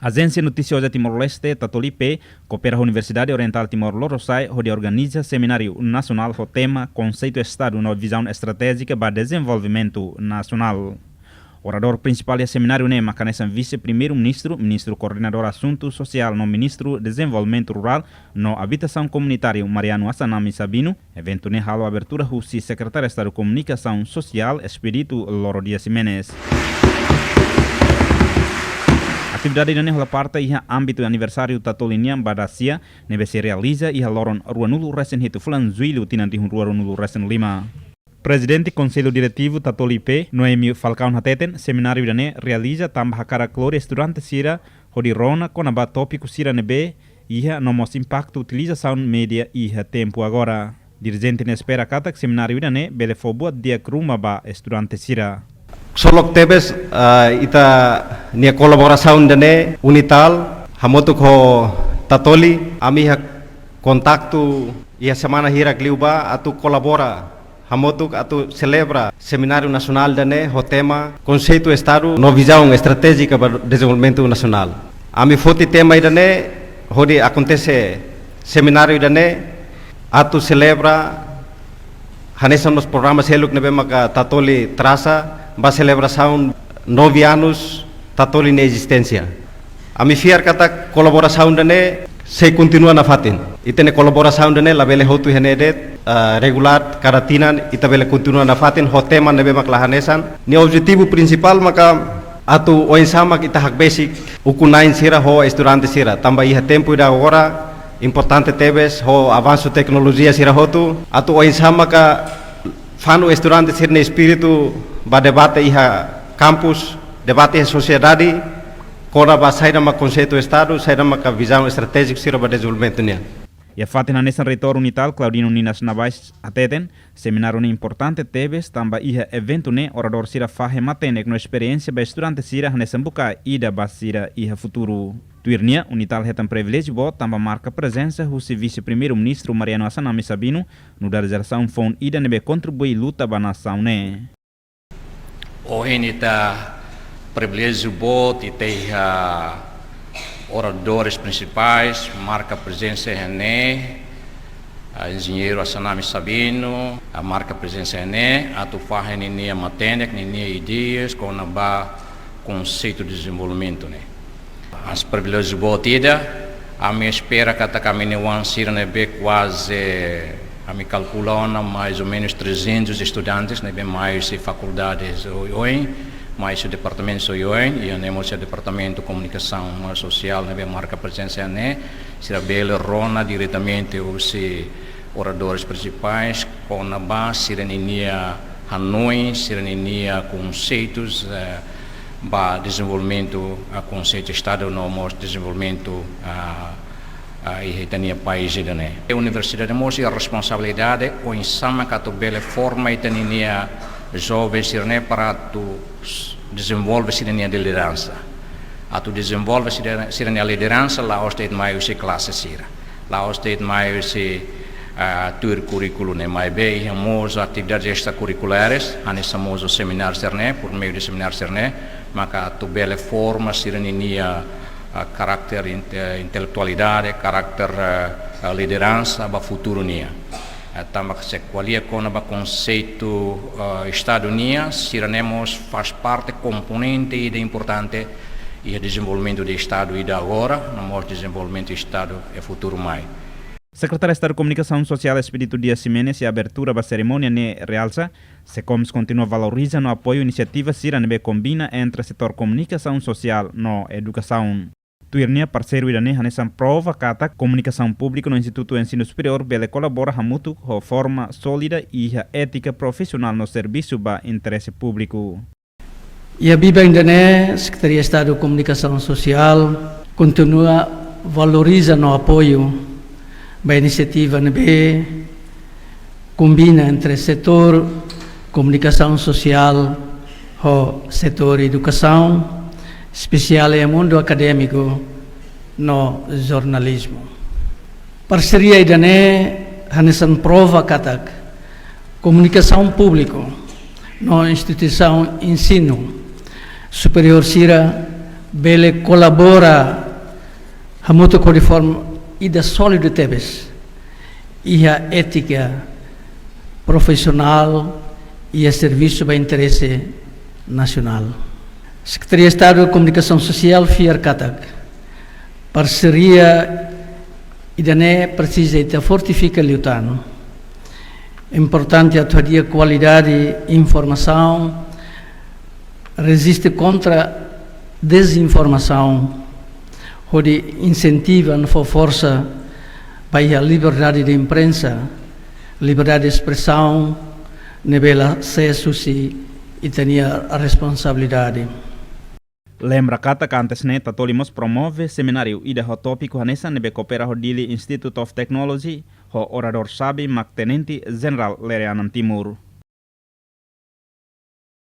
Agência Noticiosa Timor-Leste, Tatolipe, coopera a Universidade Oriental Timor-Leste, onde organiza seminário nacional com o tema Conceito Estado na visão estratégica para desenvolvimento nacional. O orador principal do seminário é Macanesan Vice-Primeiro-Ministro, Ministro Coordenador Assunto Social no Ministro Desenvolvimento Rural no Habitação Comunitária Mariano Assanami Sabino. Evento ne halo abertura o Secretário de Estado de Comunicação Social, Espírito Loro Dias Jimenez. Atividade da nehla parte iha âmbito aniversário Tatolinian Badasia nebe se realiza iha loron Ruanulu Resen Hitu Fulan Zuilu tinanti Ruanulu Resen 5. Presidente Conselho Diretivo Tatolipe, Noemi Falcão Hateten, seminário dane realiza tambah cara clore estudante sira hodi rona konaba tópico sira nebe iha nomos impacto utilização média iha tempo agora. Dirigente ne espera kata seminário dane bele fobuat dia kruma ba estudante sira. Solok tebes ita nia kolaborasaun dane Unital hamotuk ho Tatoli ami ha kontaktu ia semana hirak liuba atu kolabora hamotuk atu celebra seminário nacional dane ho tema Conceito Estado no visão estratégica para desenvolvimento nacional. Ami foti tema idane hodi acontece seminário dane atu celebra hanesan nos programas heluk nebe maka Tatoli traça ba celebração 9 anos Tatoli na existência. A mi fiar kata colaboração dane se continua na fatin. Itene colaboração dane labele hotu henedet regular karatinan itabele continua na fatin ho tema nebe maklahanesan. Ni objetivo principal maka atu oensama kita hak basic ukunain sira ho estudante sira. Tamba iha tempo ida agora importante tebes ho avanço tecnologia sira hotu atu oensama ka fanu estudante sira ne espírito ba debate iha campus, debate iha sociedade, kora ba saída ma conceito Estado, saída ma visão estratégica sira ba desenvolvimento nia. E a fatina nessa reitor Unital, Claudino Ninas Navais ateten, seminário importante tebes, tamba iha evento ne orador sira fahe matenek no experiência ba estudante sira nessa buka ida ba sira iha futuro. Tuirnia, Unital retam privilégio bo, tamba marca presença o vice-primeiro-ministro Mariano Assanami Sabino, no da realização fon ida nebe contribui luta ba nação ne. Hoje está privilégio bom de ter oradores principais, marca presença René, engenheiro Assanami Sabino, a marca presença René, a tufarra ninha matênica, ninha ideias, com a conceito de desenvolvimento né. As privilégios bom a minha espera que a caminho one sira nebe quase a me calculando mais ou menos 300 estudantes, né, mais faculdades hoje, mais o departamento hoje, e temos o departamento de comunicação social, né, marca presença, né, será bela rona diretamente os oradores principais, com a base, serenia Hanoi, serenia conceitos, para desenvolvimento, a conceito Estado, no desenvolvimento, e tenia país né. A universidade tem a responsabilidade o ensama que tu bela forma e tenia jovens né para tu desenvolver cidadania de liderança. A tu desenvolve cidadania de liderança lá os tem mais se classe sira. Lá os tem mais se tur currículo né, mais bem temos atividades extracurriculares, anexamos o seminário né, por meio de seminário né, mas que tu bela forma cidadania caráter intelectualidade, caráter liderança para o futuro nia. Também se qualia com o conceito Estado nia, siranemos faz parte componente e importante e desenvolvimento do Estado e da agora, no desenvolvimento do Estado é futuro mais. Secretário de Estado de Comunicação Social Espírito Dias Jimenez e a abertura da cerimônia ne realça, SECOMS continua valorizando o apoio à iniciativa Sira nebe combina entre o setor comunicação social no educação. Tuirnia parceiro irane hanesan prova kata comunicação pública no Instituto de Ensino Superior bele colabora hamutu ho forma sólida e ética profissional no serviço ba interesse público. E a Biba Indane, Secretaria de Estado de Comunicação Social, continua valorizando o apoio da iniciativa NB, combina entre setor comunicação social e setor educação, especial é o mundo acadêmico no jornalismo. Parceria idane hanesan prova katak comunicação público no instituição ensino superior sira bele colabora hamuto com reforma ida sólido tebes e a ética profissional e a serviço para interesse nacional. Secretaria de Estado de Comunicação Social, FIAR Katak, parceria idane precisa de fortificar liutano. Importante a tua qualidade de informação, resiste contra desinformação, onde incentiva a força para a liberdade de imprensa, liberdade de expressão, nível acesso e tenha a responsabilidade. Lembra kata que antes ne tatolimos promove seminário ida ho tópico hanesa nebe coopera ho Dili Institute of Technology ho orador sabi mak tenente general Lereanan Timur.